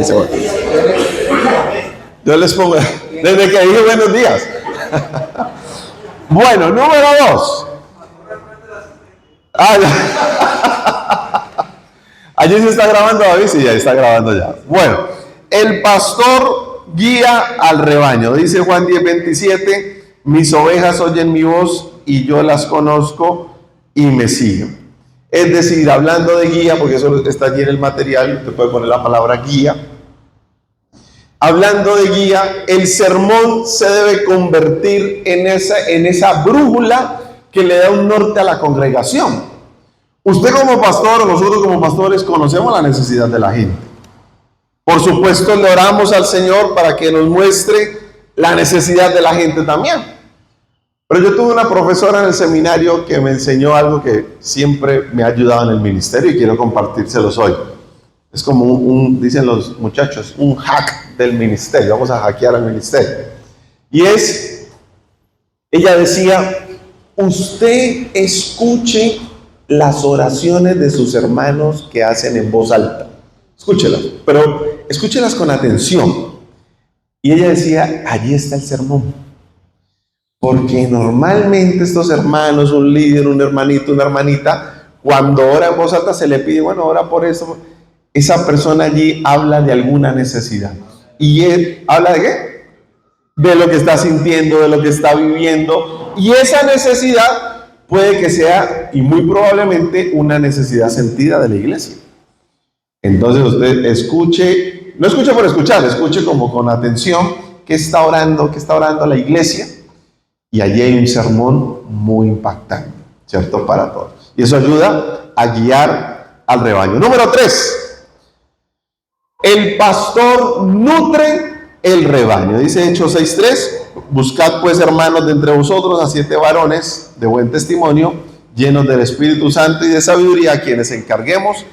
Ahí se va. Yo les pongo, desde que dije buenos días. Bueno, número 2. Allí se está grabando, David, sí, ya está grabando ya. Bueno, el pastor guía al rebaño. Dice Juan 10:27, mis ovejas oyen mi voz y yo las conozco y me siguen. Es decir, hablando de guía, porque eso está allí en el material, usted puede poner la palabra guía. Hablando de guía, el sermón se debe convertir en esa brújula que le da un norte a la congregación. Usted como pastor o nosotros como pastores conocemos la necesidad de la gente. Por supuesto, le oramos al Señor para que nos muestre la necesidad de la gente también. Pero yo tuve una profesora en el seminario que me enseñó algo que siempre me ha ayudado en el ministerio y quiero compartírselos hoy. Es como dicen los muchachos, un hack del ministerio. Vamos a hackear al ministerio. Y ella decía, usted escuche las oraciones de sus hermanos que hacen en voz alta. Escúchelas, pero escúchelas con atención. Y ella decía, allí está el sermón. Porque normalmente estos hermanos, un líder, un hermanito, una hermanita, cuando ora en voz alta se le pide, bueno, ora por eso. Esa persona allí habla de alguna necesidad. ¿Y él habla de qué? De lo que está sintiendo, de lo que está viviendo. Y esa necesidad puede que sea, y muy probablemente, una necesidad sentida de la iglesia. Entonces usted escuche, no escuche por escuchar, escuche como con atención qué está orando la iglesia. Y allí hay un sermón muy impactante, ¿cierto? Para todos. Y eso ayuda a guiar al rebaño. Número 3. El pastor nutre el rebaño. Dice Hechos 6:3, buscad pues, hermanos, de entre vosotros a 7 varones de buen testimonio, llenos del Espíritu Santo y de sabiduría, a quienes encarguemos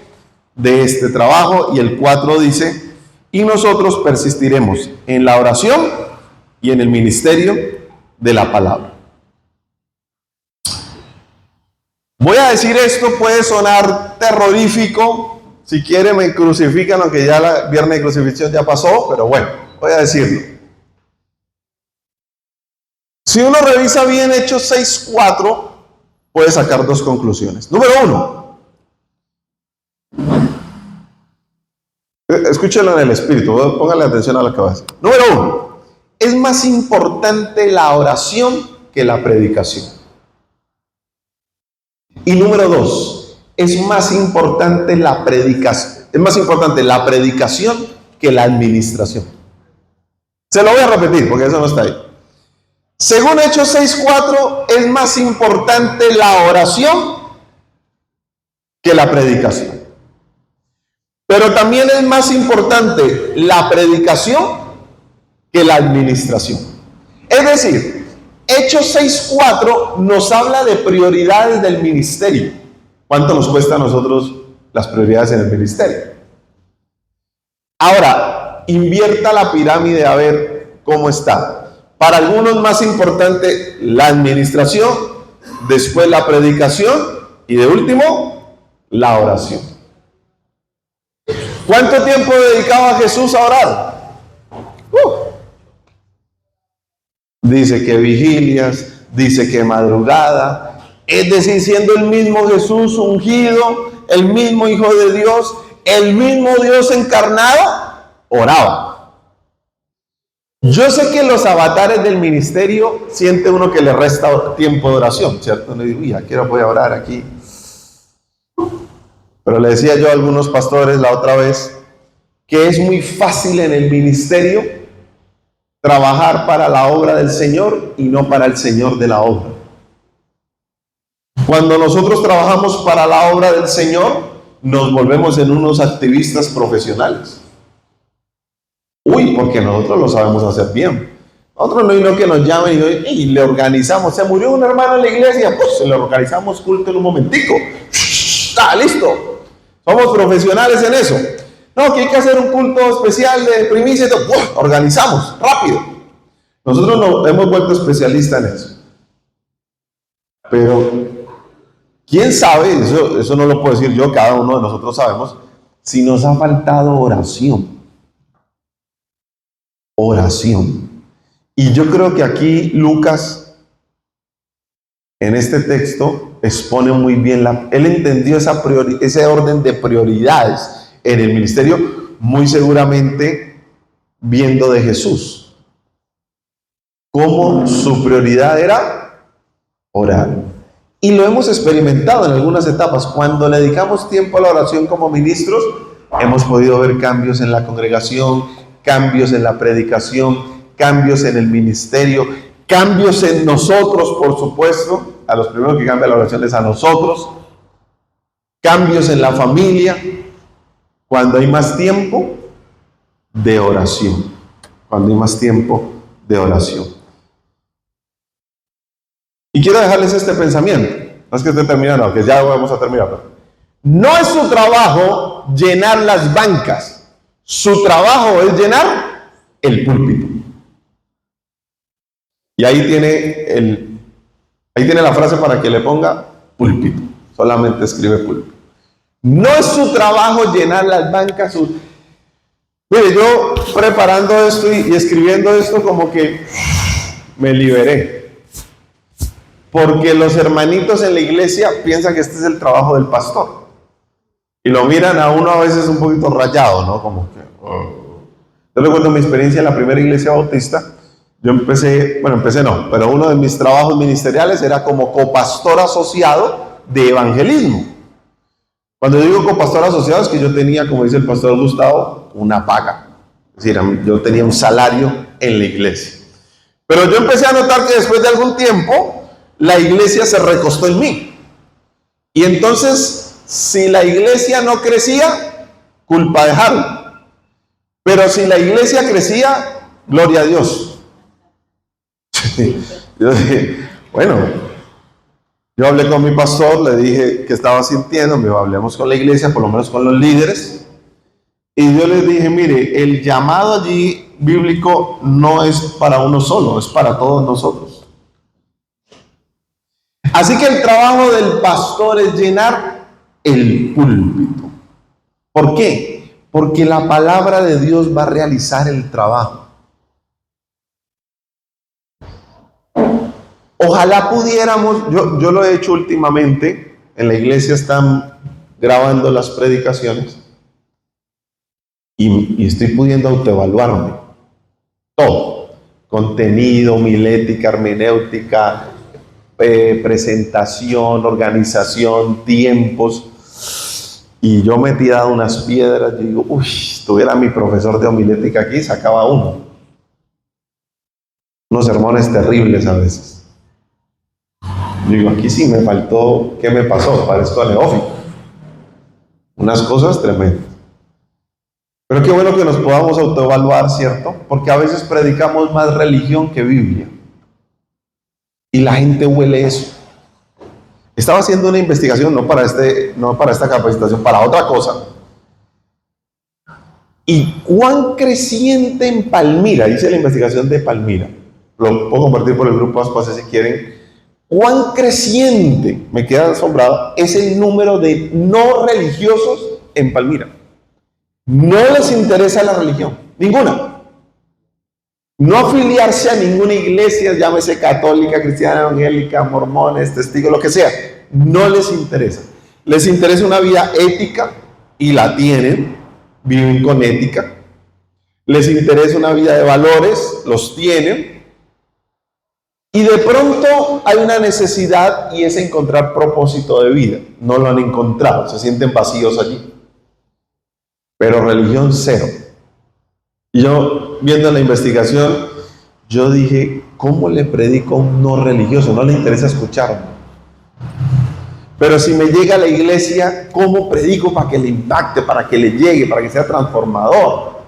de este trabajo. Y el 4 dice, y nosotros persistiremos en la oración y en el ministerio de la palabra. Voy a decir esto, puede sonar terrorífico. Si quiere me crucifican, aunque ya la viernes de crucifixión ya pasó, pero bueno, voy a decirlo. Si uno revisa bien Hechos 6:4, puede sacar 2 conclusiones. Número 1. Escúchelo en el espíritu, póngale atención a lo que va a decir. Número 1. Es más importante la oración que la predicación. Y número 2. Es más importante la predicación que la administración. Se lo voy a repetir porque eso no está ahí. Según Hechos 6:4, es más importante la oración que la predicación. Pero también es más importante la predicación que la administración. Es decir, Hechos 6:4 nos habla de prioridades del ministerio. ¿Cuánto nos cuesta a nosotros las prioridades en el ministerio? Ahora, invierta la pirámide a ver cómo está. Para algunos más importante la administración, después la predicación y de último, la oración. ¿Cuánto tiempo dedicaba Jesús a orar? Dice que vigilias, dice que madrugada. Es decir, siendo el mismo Jesús ungido, el mismo Hijo de Dios, el mismo Dios encarnado, oraba. Yo sé que los avatares del ministerio siente uno que le resta tiempo de oración, ¿cierto? No digo, ya voy a orar aquí. Pero le decía yo a algunos pastores la otra vez que es muy fácil en el ministerio trabajar para la obra del Señor y no para el Señor de la obra. Cuando nosotros trabajamos para la obra del Señor, nos volvemos en unos activistas profesionales. Porque nosotros lo sabemos hacer bien. Nosotros no que nos llamen y le organizamos. Se murió un hermano en la iglesia, pues le organizamos culto en un momentico. Está listo. Somos profesionales en eso. No, que hay que hacer un culto especial de primicia y todo. Organizamos, rápido. Nosotros nos hemos vuelto especialistas en eso. Pero quién sabe, eso no lo puedo decir yo, cada uno de nosotros sabemos, si nos ha faltado oración. oración. Y yo creo que aquí Lucas, en este texto, expone muy bien, él entendió ese orden de prioridades en el ministerio, muy seguramente viendo de Jesús, cómo su prioridad era orar. Y lo hemos experimentado en algunas etapas. Cuando le dedicamos tiempo a la oración como ministros, hemos podido ver cambios en la congregación, cambios en la predicación, cambios en el ministerio, cambios en nosotros, por supuesto. A los primeros que cambia la oración es a nosotros. Cambios en la familia, cuando hay más tiempo de oración. Cuando hay más tiempo de oración. Y quiero dejarles este pensamiento. No es que esté terminando, que ya vamos a terminar. No es su trabajo llenar las bancas. Su trabajo es llenar el púlpito. Y ahí tiene la frase para que le ponga púlpito. Solamente escribe púlpito. No es su trabajo llenar las bancas. Mire, yo preparando esto y escribiendo esto, como que me liberé. Porque los hermanitos en la iglesia piensan que este es el trabajo del pastor. Y lo miran a uno a veces un poquito rayado, ¿no? Como que... Yo recuerdo mi experiencia en la primera iglesia bautista. Yo pero uno de mis trabajos ministeriales era como copastor asociado de evangelismo. Cuando digo copastor asociado es que yo tenía, como dice el pastor Gustavo, una paga. Es decir, yo tenía un salario en la iglesia. Pero yo empecé a notar que después de algún tiempo, la iglesia se recostó en mí. Y entonces, si la iglesia no crecía, culpa de Harold. Pero si la iglesia crecía, gloria a Dios. Yo dije, bueno, yo hablé con mi pastor, le dije que estaba sintiendo, me dijo, hablemos con la iglesia, por lo menos con los líderes. Y yo les dije, mire, el llamado allí bíblico no es para uno solo, es para todos nosotros. Así que el trabajo del pastor es llenar el púlpito. ¿Por qué? Porque la palabra de Dios va a realizar el trabajo. Ojalá pudiéramos, yo lo he hecho últimamente, en la iglesia están grabando las predicaciones y estoy pudiendo autoevaluarme. Todo, contenido, homilética, hermenéutica, presentación, organización, tiempos. Y yo me he tirado unas piedras y digo, estuviera mi profesor de homilética aquí, sacaba unos sermones terribles a veces. Digo, aquí sí me faltó, ¿qué me pasó? Parezco a neófito. Unas cosas tremendas. Pero qué bueno que nos podamos autoevaluar, ¿cierto? Porque a veces predicamos más religión que Biblia. Y la gente huele eso. Estaba haciendo una investigación, no para esta capacitación, para otra cosa. Y cuán creciente en Palmira, hice la investigación de Palmira. Lo puedo compartir por el grupo Aspas si quieren. Cuán creciente, me queda asombrado, es el número de no religiosos en Palmira. No les interesa la religión, ninguna. No afiliarse a ninguna iglesia, llámese católica, cristiana, evangélica, mormones, testigos, lo que sea. No les interesa. Les interesa una vida ética y la tienen, viven con ética. Les interesa una vida de valores, los tienen. Y de pronto hay una necesidad y es encontrar propósito de vida. No lo han encontrado, se sienten vacíos allí. Pero religión cero. Y yo, viendo la investigación, yo dije, ¿cómo le predico a un no religioso? No le interesa escucharme. Pero si me llega a la iglesia, ¿cómo predico para que le impacte, para que le llegue, para que sea transformador?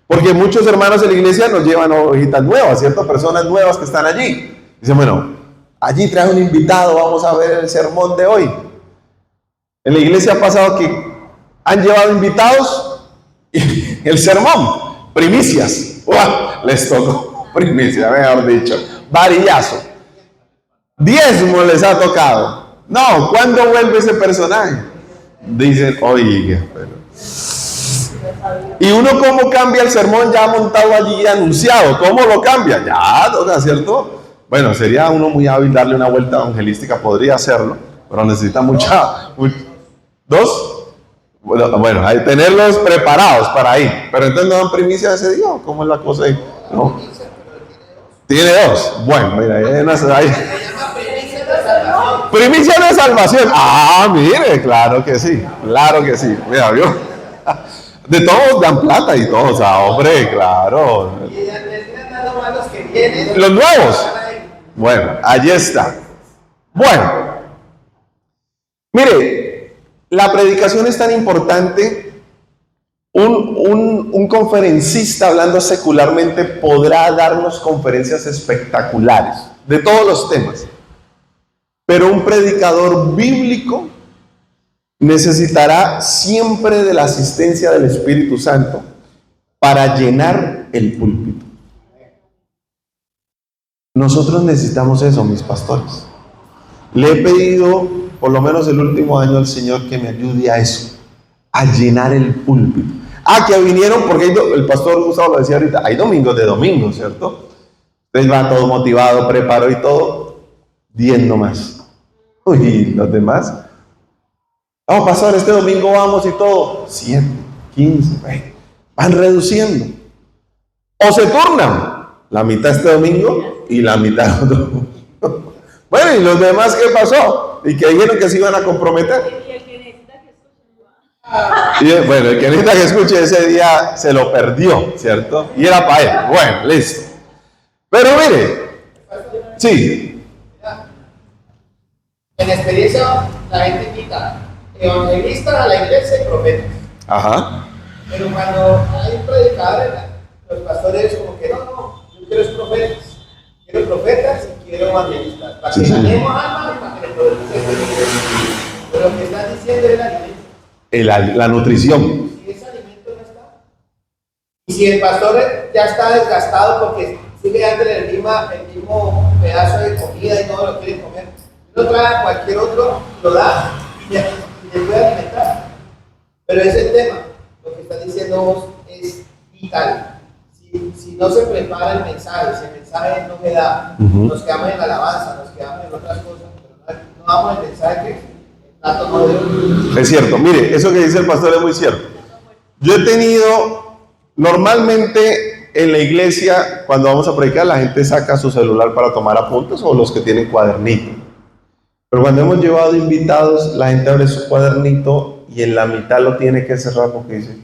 Porque muchos hermanos de la iglesia nos llevan ovejitas nuevas, ¿cierto? Personas nuevas que están allí. Dicen, bueno, allí trae un invitado, vamos a ver el sermón de hoy. En la iglesia ha pasado que han llevado invitados y el sermón, primicias. ¡Uah! Les tocó primicia, mejor dicho. Varillazo. Diezmo les ha tocado. No, ¿cuándo vuelve ese personaje? Dicen, oiga, pero Y uno cómo cambia el sermón ya montado allí y anunciado. ¿Cómo lo cambia? Ya, toca, ¿cierto? Bueno, sería uno muy hábil darle una vuelta evangelística, podría hacerlo, pero necesita ¿dos? Bueno, hay que tenerlos preparados para ir. Pero entonces no dan primicia ese día, ¿cómo es la cosa ahí? No. Tiene dos. Bueno, mira, ahí. Primicia de salvación. Ah, mire, claro que sí. Claro que sí. Mira, ¿vio? De todos dan plata y todos, hombre, claro. Los nuevos. Bueno, allí está. Bueno, mire, la predicación es tan importante. Un conferencista, hablando secularmente, podrá darnos conferencias espectaculares de todos los temas. Pero un predicador bíblico necesitará siempre de la asistencia del Espíritu Santo para llenar el púlpito. Nosotros necesitamos eso, mis pastores. Le he pedido, por lo menos el último año, al Señor que me ayude a eso, a llenar el púlpito. Que vinieron, porque el pastor Gustavo lo decía ahorita, hay domingos de domingos, ¿cierto? Entonces va todo motivado, preparó y todo, 10 nomás. Uy, los demás, pastor, este domingo vamos y todo, 7, 15, van reduciendo. O se turnan, la mitad este domingo y la mitad otro domingo. Bueno, ¿y los demás qué pasó? Y que dijeron que se iban a comprometer. Y bueno, el que necesita que escuche ese día se lo perdió, ¿cierto? Y era para él. Bueno, listo. Pero mire, sí. En experiencia, la gente invita evangelistas a la iglesia y profetas. Ajá. Pero cuando hay predicadores, los pastores como que no, yo quiero profetas. Quiero profetas y quiero evangelistas. Para que ganemos almas y para que le producen. Pero lo que están diciendo es el alimento. La nutrición. Si ese alimento no está. Y si el pastor ya está desgastado porque sigue dándole el mismo pedazo de comida y no lo quiere comer, lo trae a cualquier otro, lo da y le puede alimentar. Pero ese tema, lo que está diciendo vos, es vital. Si no se prepara el mensaje, si el mensaje no me da, nos quedamos en la alabanza, nos quedamos en otras cosas, pero no damos el mensaje que el plato no debe. Es cierto, mire, eso que dice el pastor es muy cierto. Yo he tenido, normalmente en la iglesia, cuando vamos a predicar, la gente saca su celular para tomar apuntes o los que tienen cuadernito. Pero cuando hemos llevado invitados, la gente abre su cuadernito y en la mitad lo tiene que cerrar porque dice,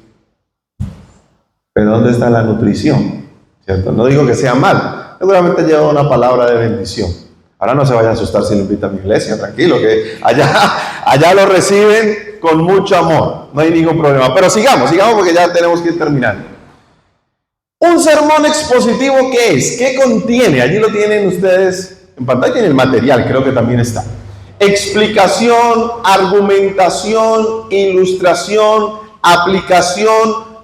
¿pero dónde está la nutrición? ¿Cierto? No digo que sea mal, seguramente lleva una palabra de bendición. Ahora no se vaya a asustar si lo invita a mi iglesia, tranquilo, que allá lo reciben con mucho amor, no hay ningún problema. Pero sigamos porque ya tenemos que ir terminando. Un sermón expositivo, ¿qué es? ¿Qué contiene? Allí lo tienen ustedes en pantalla, en el material, creo que también está. Explicación, argumentación, ilustración, aplicación,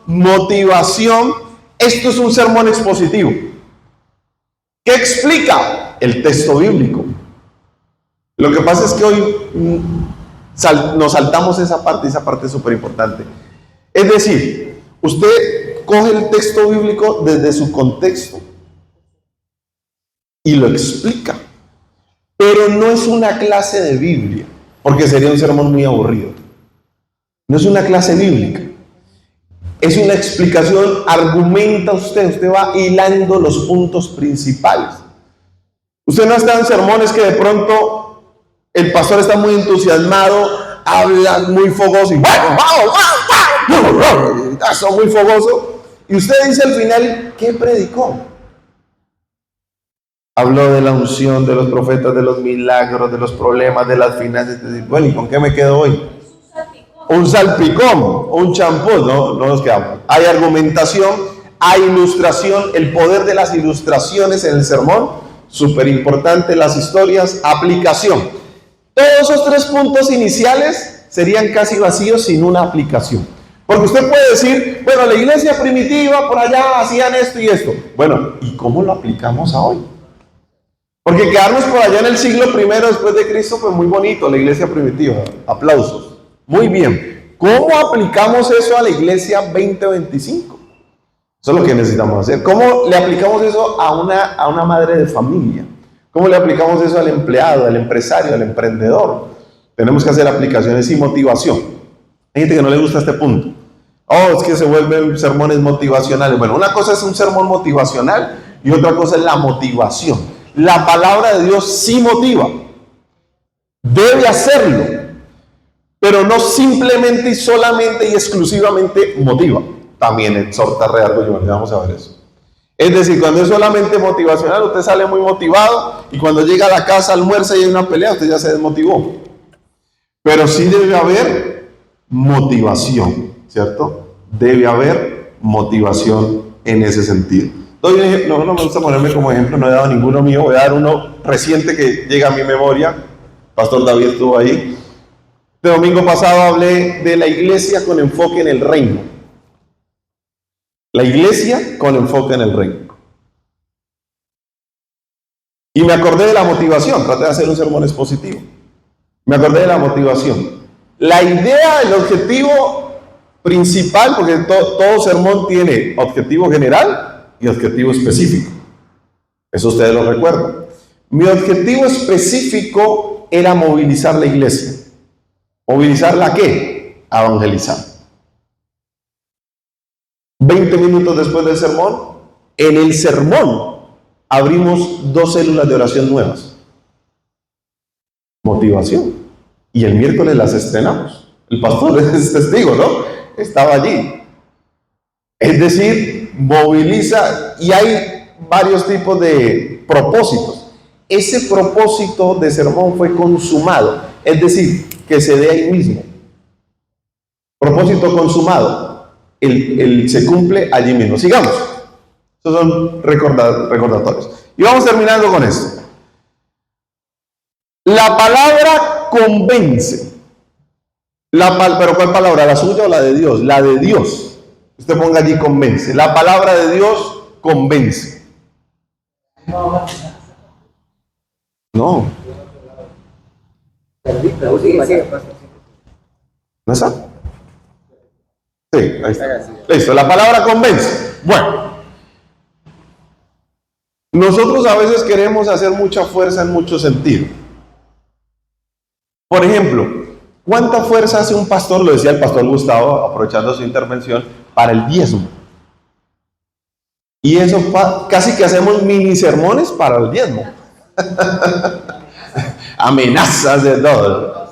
motivación. Esto es un sermón expositivo. ¿Qué explica? El texto bíblico. Lo que pasa es que hoy nos saltamos esa parte es súper importante. Es decir, usted coge el texto bíblico desde su contexto y lo explica. Pero no es una clase de Biblia, porque sería un sermón muy aburrido. No es una clase bíblica. Es una explicación, argumenta usted va hilando los puntos principales. Usted no está en sermones que de pronto el pastor está muy entusiasmado, habla muy fogoso y son muy fogoso. Y usted dice al final, ¿qué predicó? Habló de la unción, de los profetas, de los milagros, de los problemas, de las finanzas. Bueno, ¿y con qué me quedo hoy? Un salpicón, un champú, no nos quedamos. Hay argumentación, hay ilustración, el poder de las ilustraciones en el sermón, súper importante, las historias, aplicación. Todos esos 3 puntos iniciales serían casi vacíos sin una aplicación. Porque usted puede decir, bueno, la iglesia primitiva por allá hacían esto y esto. Bueno, ¿y cómo lo aplicamos a hoy? Porque quedarnos por allá en el siglo I después de Cristo fue muy bonito, la iglesia primitiva. Aplausos. Muy bien. ¿Cómo aplicamos eso a la iglesia 2025? Eso es lo que necesitamos hacer. ¿Cómo le aplicamos eso a una madre de familia? ¿Cómo le aplicamos eso al empleado, al empresario, al emprendedor? Tenemos que hacer aplicaciones y motivación. Hay gente que no le gusta este punto. Oh, es que se vuelven sermones motivacionales. Bueno, una cosa es un sermón motivacional y otra cosa es la motivación. La palabra de Dios sí motiva. Debe hacerlo. Pero no simplemente y solamente y exclusivamente motiva. También exhorta, redarguye. Bueno, vamos a ver eso. Es decir, cuando es solamente motivacional, usted sale muy motivado y cuando llega a la casa, almuerza y hay una pelea, usted ya se desmotivó. Pero sí debe haber motivación, ¿cierto? Debe haber motivación en ese sentido. Doy un ejemplo, no me gusta ponerme como ejemplo, no he dado ninguno mío, voy a dar uno reciente que llega a mi memoria. Pastor David estuvo ahí. Este domingo pasado hablé de la iglesia con enfoque en el reino. La iglesia con enfoque en el reino. Y me acordé de la motivación, traté de hacer un sermón expositivo. Me acordé de la motivación. La idea, el objetivo principal, porque todo sermón tiene objetivo general y objetivo específico. Eso ustedes lo recuerdan. Mi objetivo específico era movilizar la iglesia. ¿Movilizarla a qué? A evangelizar. 20 minutos después del sermón, en el sermón abrimos 2 células de oración nuevas. Motivación. Y el miércoles las estrenamos. El pastor es testigo, ¿no? Estaba allí. Es decir, moviliza, y hay varios tipos de propósitos. Ese propósito de sermón fue consumado, es decir, que se dé ahí mismo. Propósito consumado, se cumple allí mismo. Sigamos. Estos son recordatorios. Y vamos terminando con esto. La palabra convence. Pero ¿cuál palabra? ¿La suya o la de Dios? La de Dios. Usted ponga allí convence. La palabra de Dios convence. No. ¿No está? Sí, ahí está. Listo, la palabra convence. Bueno, nosotros a veces queremos hacer mucha fuerza en muchos sentidos. Por ejemplo, ¿cuánta fuerza hace un pastor? Lo decía el pastor Gustavo, aprovechando su intervención, para el diezmo. Y eso casi que hacemos mini sermones para el diezmo. Amenazas de todo.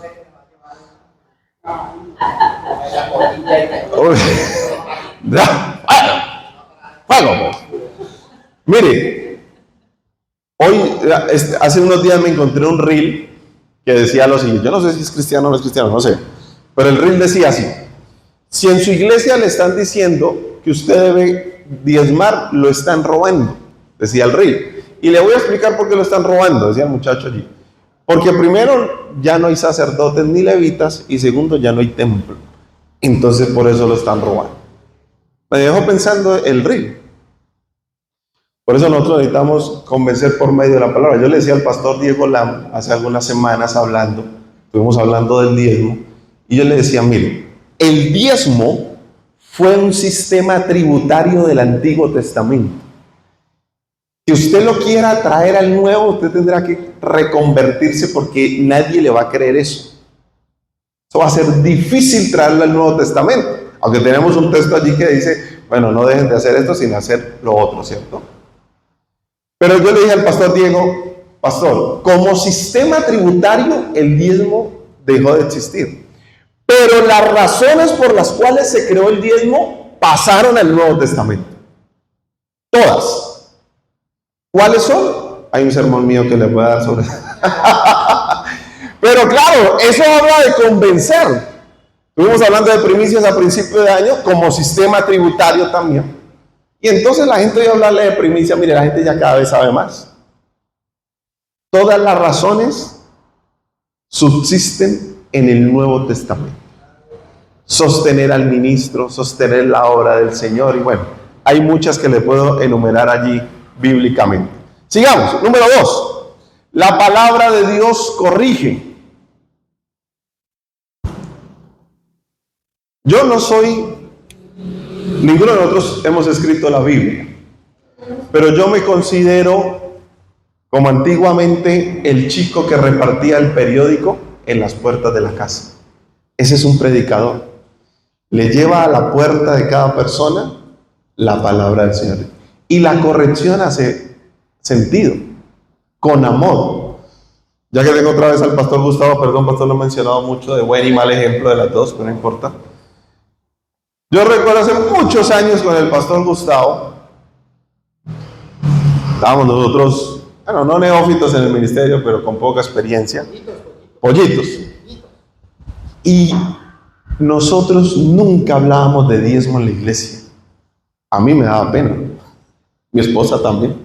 Fuego. Mire, hoy, hace unos días me encontré un reel que decía lo siguiente. Yo no sé si es cristiano o no es cristiano, no sé. Pero el reel decía así: si en su iglesia le están diciendo que usted debe diezmar, lo están robando, decía el reel. Y le voy a explicar por qué lo están robando, decía el muchacho allí. Porque primero, ya no hay sacerdotes ni levitas, y segundo, ya no hay templo. Entonces por eso lo están robando. Me dejó pensando el reel. Por eso nosotros necesitamos convencer por medio de la palabra. Yo le decía al pastor Diego Lam hace algunas semanas estuvimos hablando del diezmo, y yo le decía, mire, el diezmo fue un sistema tributario del Antiguo Testamento. Si usted lo quiera traer al Nuevo, usted tendrá que reconvertirse porque nadie le va a creer eso. Eso va a ser difícil traerlo al Nuevo Testamento. Aunque tenemos un texto allí que dice, bueno, no dejen de hacer esto sin hacer lo otro, ¿cierto? Pero yo le dije al pastor Diego, pastor, como sistema tributario, el diezmo dejó de existir. Pero las razones por las cuales se creó el diezmo pasaron al Nuevo Testamento. Todas. ¿Cuáles son? Hay un sermón mío que les voy a dar sobre eso. Pero claro, eso habla de convencer. Estuvimos hablando de primicias a principio de año como sistema tributario también. Y entonces la gente, voy a hablarle de primicia, mire, la gente ya cada vez sabe más. Todas las razones subsisten en el Nuevo Testamento. Sostener al ministro, sostener la obra del Señor, y bueno, hay muchas que le puedo enumerar allí bíblicamente. Sigamos. Número 2. La palabra de Dios corrige. Yo no soy, ninguno de nosotros hemos escrito la Biblia, pero yo me considero como antiguamente el chico que repartía el periódico en las puertas de la casa. Ese es un predicador. Le lleva a la puerta de cada persona la palabra del Señor. Y la corrección hace sentido, con amor. Ya que tengo otra vez al pastor Gustavo, perdón, pastor, lo he mencionado mucho de buen y mal ejemplo de las dos, pero no importa. Yo recuerdo hace muchos años con el pastor Gustavo, estábamos nosotros, bueno, no neófitos en el ministerio, pero con poca experiencia, pollitos. Y nosotros nunca hablábamos de diezmo en la iglesia. A mí me daba pena, mi esposa también.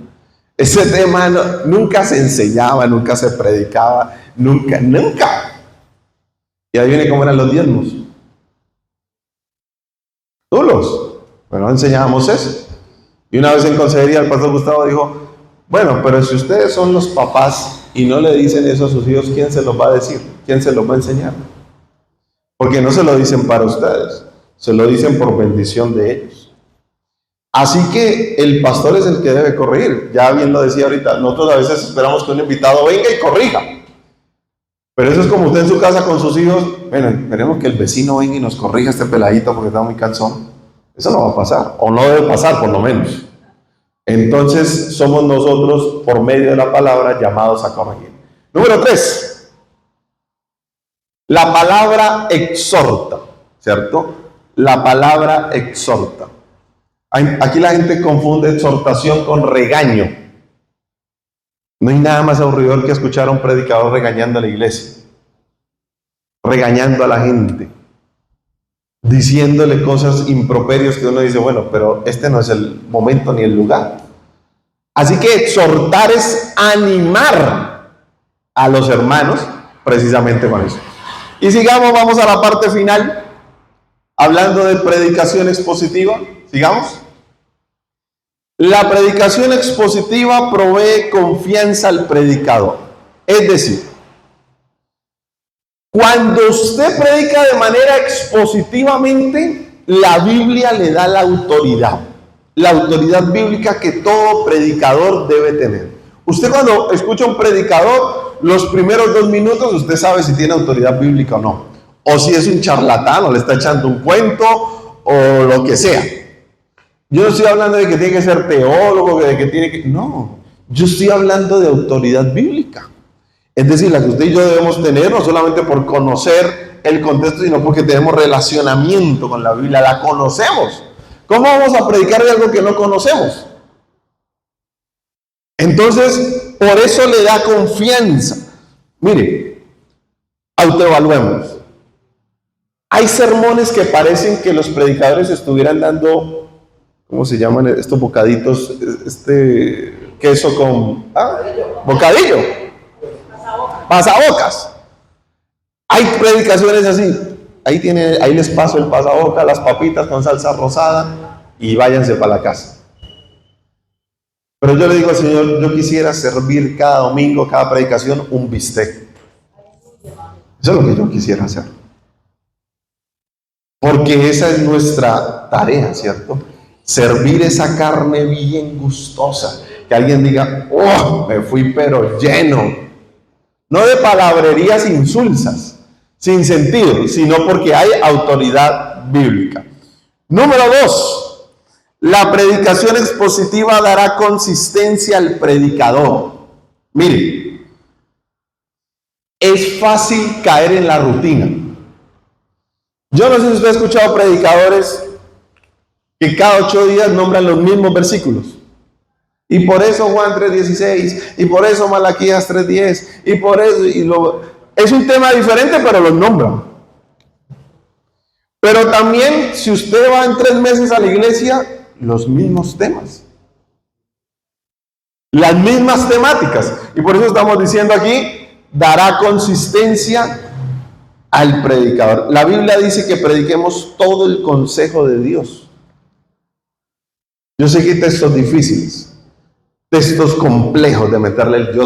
Ese tema nunca se enseñaba, nunca se predicaba, nunca. Y ahí viene cómo eran los diezmos. Nulos. Bueno, enseñábamos eso. Y una vez en consejería el pastor Gustavo dijo, bueno, pero si ustedes son los papás y no le dicen eso a sus hijos, ¿quién se los va a decir? ¿Quién se los va a enseñar? Porque no se lo dicen para ustedes, se lo dicen por bendición de ellos. Así que el pastor es el que debe corregir. Ya bien lo decía ahorita, nosotros a veces esperamos que un invitado venga y corrija. Pero eso es como usted en su casa con sus hijos. Bueno, esperemos que el vecino venga y nos corrija este peladito porque está muy cansón. Eso no va a pasar, o no debe pasar por lo menos. Entonces somos nosotros, por medio de la palabra, llamados a corregir. Número 3. La palabra exhorta, ¿cierto? La palabra exhorta. Aquí la gente confunde exhortación con regaño. No hay nada más aburridor que escuchar a un predicador regañando a la iglesia, regañando a la gente, diciéndole cosas improperios que uno dice, bueno, pero este no es el momento ni el lugar. Así que exhortar es animar a los hermanos precisamente con eso. Y sigamos, vamos a la parte final, hablando de predicación expositiva. Sigamos. La predicación expositiva provee confianza al predicador. Es decir, cuando usted predica de manera expositivamente, la Biblia le da la autoridad bíblica que todo predicador debe tener. Usted cuando escucha a un predicador, los primeros 2 minutos usted sabe si tiene autoridad bíblica o no, o si es un charlatán o le está echando un cuento o lo que sea. Yo no estoy hablando de que tiene que ser teólogo, de que tiene que... No, yo estoy hablando de autoridad bíblica. Es decir, la que usted y yo debemos tener, no solamente por conocer el contexto, sino porque tenemos relacionamiento con la Biblia, la conocemos. ¿Cómo vamos a predicar de algo que no conocemos? Entonces, por eso le da confianza. Mire, autoevaluemos. Hay sermones que parecen que los predicadores estuvieran dando... ¿Cómo se llaman estos bocaditos? Queso con... bocadillo. Pasabocas. Hay predicaciones así. Ahí les paso el pasabocas, las papitas con salsa rosada y váyanse para la casa. Pero yo le digo al Señor, yo quisiera servir cada domingo, cada predicación, un bistec. Eso es lo que yo quisiera hacer. Porque esa es nuestra tarea, ¿cierto? Servir esa carne bien gustosa. Que alguien diga, oh, me fui pero lleno. No de palabrerías insulsas, sin sentido, sino porque hay autoridad bíblica. Número 2, la predicación expositiva dará consistencia al predicador. Mire, es fácil caer en la rutina. Yo no sé si usted ha escuchado predicadores que cada 8 días nombran los mismos versículos. Y por eso Juan 3:16, y por eso Malaquías 3:10, y por eso, es un tema diferente, pero los nombran. Pero también, si usted va en 3 meses a la iglesia, los mismos temas, las mismas temáticas. Y por eso estamos diciendo aquí, dará consistencia al predicador. La Biblia dice que prediquemos todo el consejo de Dios. Yo sé que hay textos difíciles, textos complejos de meterle el Dios